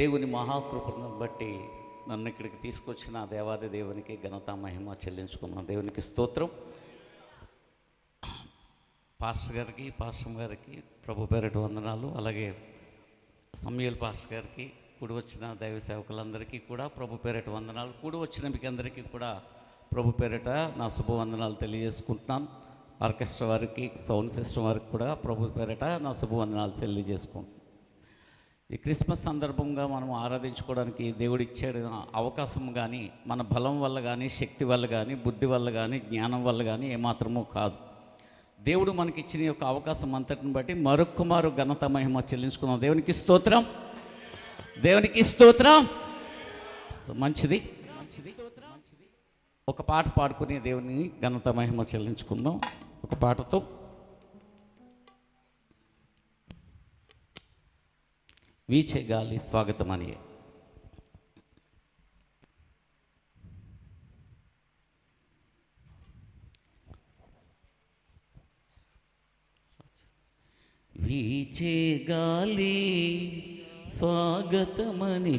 దేవుని మహాకృపను బట్టి నన్ను ఇక్కడికి తీసుకొచ్చిన దేవాది దేవునికి ఘనత మహిమ చెల్లించుకున్నాను. దేవునికి స్తోత్రం. పాస్టర్ గారికి, పాస్టర్ గారికి ప్రభు పేరిట వందనాలు. అలాగే సమయల్ పాస్టర్ గారికి, కూడి వచ్చిన దైవ సేవకులందరికీ కూడా ప్రభు పేరిట వందనాలు. కూడి వచ్చిన మీకు అందరికీ కూడా ప్రభు పేరిట నా శుభవందనాలు తెలియజేసుకుంటున్నాను. ఆర్కెస్ట్రా వారికి, సౌండ్ సిస్టమ్ వారికి కూడా ప్రభు పేరిట నా శుభవందనాలు తెలియజేసుకుంటున్నాను. ఈ క్రిస్మస్ సందర్భంగా మనం ఆరాధించుకోవడానికి దేవుడు ఇచ్చే అవకాశం కానీ మన బలం వల్ల కానీ, శక్తి వల్ల కానీ, బుద్ధి వల్ల కానీ, జ్ఞానం వల్ల కానీ ఏమాత్రమూ కాదు. దేవుడు మనకి ఇచ్చిన యొక్క అవకాశం అంతటిని బట్టి మరొక్కమారు ఘనత మహిమ చెల్లించుకున్నాం. దేవునికి స్తోత్రం, దేవునికి స్తోత్రం. మంచిది. ఒక పాట పాడుకుని దేవుని ఘనత మహిమ చెల్లించుకుందాం. ఒక పాటతో వీచే గాలి స్వాగతం అని. వీచే గాలి స్వాగతమని,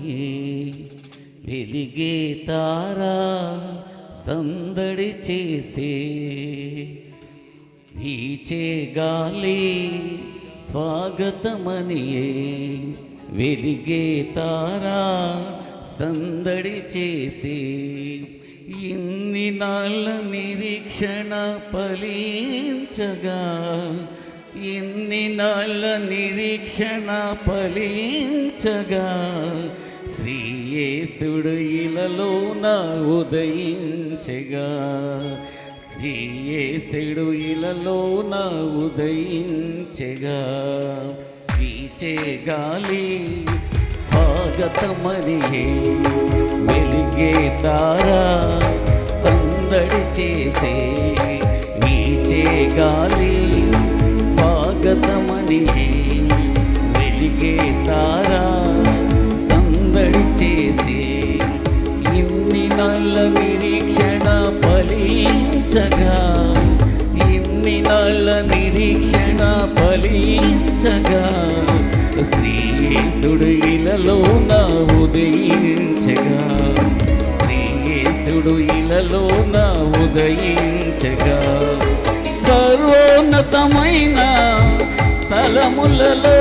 వెలిగే తారా సందడి చేసే. వీచే గాలి స్వాగతమనియే, వెలిగే తారా సందడి చేసే. ఇన్ని నాళ్ళ నిరీక్షణ ఫలించగా, ఇన్ని నాళ్ళ నిరీక్షణ ఫలించగా, శ్రీయేసుడు ఇలలోన ఉదయించగా, శ్రీయేసుడు ఇలలోన ఉదయించగా. వీచే గాలి స్వాగతమని, వెలిగే తారా సందడి చేసే. వీచే గాలి స్వాగతమని, వెలిగే తారా సందడి చేసే. ఇన్ని నాళ్ళ నిరీక్షణ ఫలించగా, ఇన్ని నాళ్ళ నిరీక్షణ ఫలించగా, శ్రీయేసుడు ఇలలోన ఉదయించగా, శ్రీయేసుడు ఇలలోన ఉదయించగా. సర్వోన్నతమైన స్థలములలో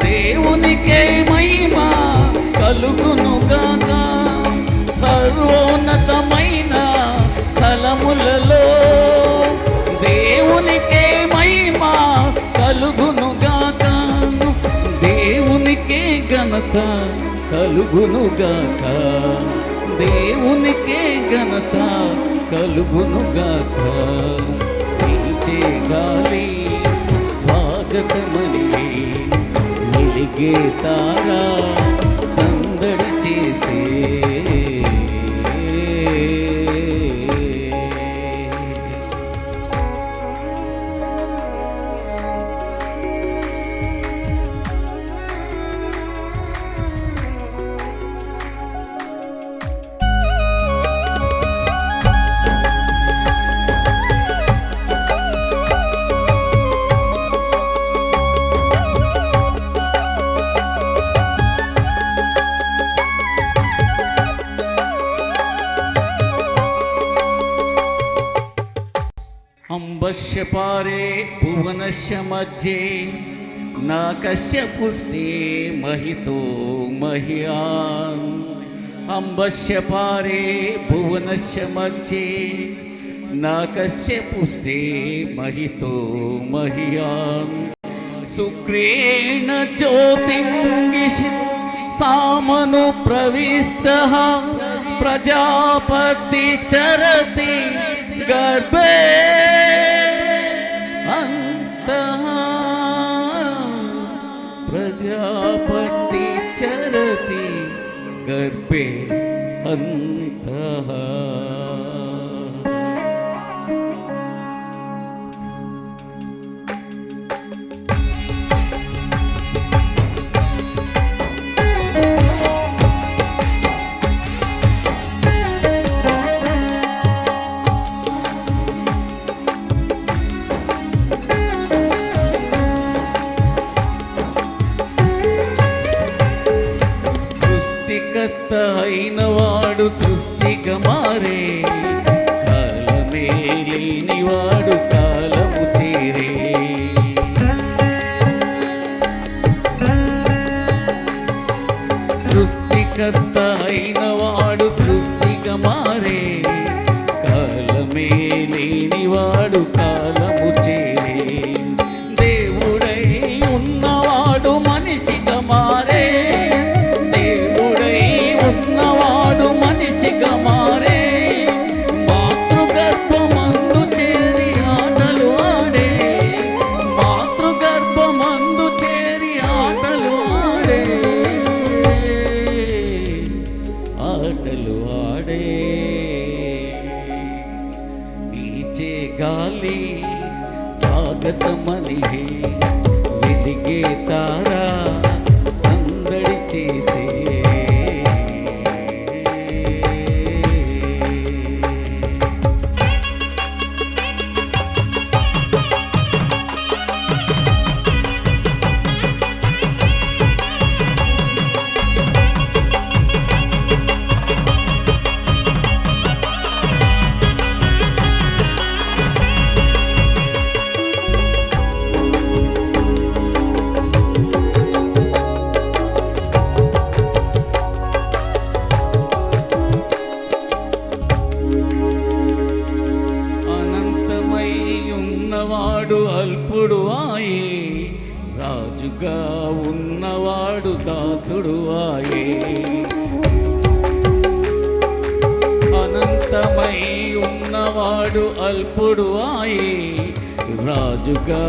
దేవునికే మహిమ కలుగునుగాక. సర్వోన్నతమైన స్థలములలో దేవునికే మహిమ కలుగునుగాక. దేవునికే ఘనత కలుగునుగాక, దేవునికే ఘనత కలుగునుగాక. వీచే గాలి స్వాగతమని, వెలిగే తారా సందడి చేసే. अंबस्य पारे भुवनस्य मध्ये, नाकस्य पुस्ते महितो मह्यान्. अंबस्य पारे भुवनस्य मध्ये, नाकस्य पुस्ते महितो मह्यान्. शुक्रेण ज्योतिङ्गिषि सामनु प्रविष्टः, प्रजापति चरति गर्भे अन्तः. प्रजापति चरति गर्भे अन्तः. సృష్టికర్త అయినవాడు సృష్టిగా మారే, కాలమే లేనివాడు కాలము చేరే. సృష్టికర్త అయినవాడు సృష్టిగా మారే, కాలమే లేనివాడు కాలము చేరే. దేవుడై ఉన్నవాడు మనిషిగా మారే, దేవుడై ఉన్నవాడు మనిషిగా మారే. మాతృగర్భమందు చేరి ఆటలు ఆడే, మాతృగర్భమందు చేరి ఆటలు ఆడే, ఆటలు ఆడే. పీచే గాలి స్వాగతమని వెలిగే తారా సందడి చేసే. ఉన్నవాడు అల్పుడు ఆయే, రాజుగా ఉన్నవాడు దాసుడు ఆయే. అనంతమై ఉన్నవాడు అల్పుడు ఆయే, రాజుగా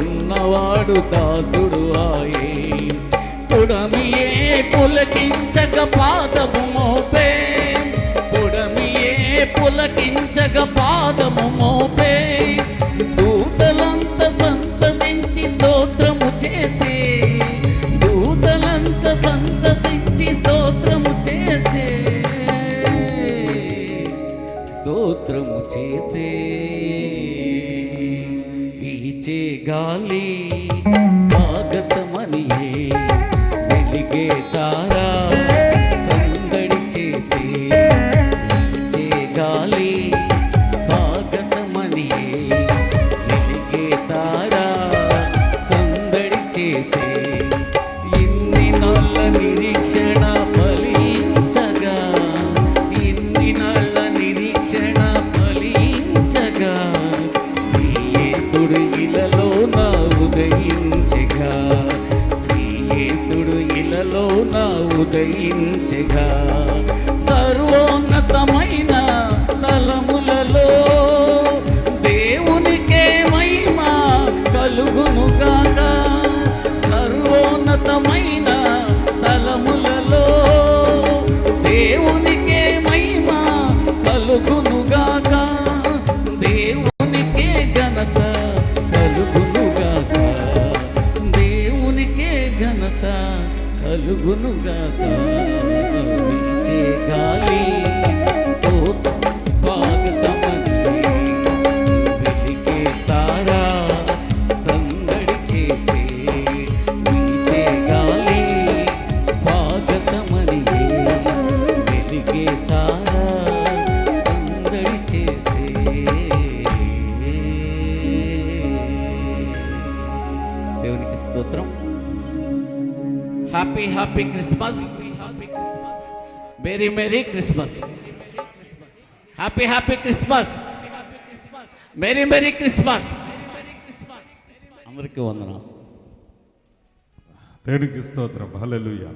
ఉన్నవాడు దాసుడు ఆయే. పుడమియే పులకించక పాదము మోపే, పుడమియే పులకించక పాదము మోపే. దూతలంత సంతసించి స్తోత్రము చేసే, దూతలంత సంతసించి స్తోత్రము చేసే, స్తోత్రము చేసే. పీచే గాలి స్వాగతమని వెలిగే తారా సందడి చేసే. పీచే గాలి స్వాగతమని వెలిగే తారా సందడి చేసే. ఇన్ని నాళ్ళ నిరీక్షణ ఫలించగా, ఇన్ని నాళ్ళ నిరీక్షణ ఫలించగా, శ్రీయేసుడు ఇలలో నా ఉదయించగా, శ్రీయేసుడు ఇలలో నా ఉదయించగా. సర్వోన్నతమైన తలములలో దేవునికే మహిమ కలుగునుగాక. సర్వోన్నతమైన తలములలో దేవునికే మహిమ కలుగునుగాక. దేవునికే ఘనత కలుగునుగాక, దేవునికే ఘనత కలుగునుగాక. పీచే గాలి స్వాగతమని వెలిగే తారా సందడి చేసే. పీచే గాలి స్వాగతమని వెలిగే తారా సందడి చేసే. దేవునికి స్తోత్రం. Happy happy Christmas, merry merry Christmas. Happy happy Christmas, merry merry Christmas. అందరికీ వందనాలు. దేవునికి స్తోత్రం. హల్లెలూయా.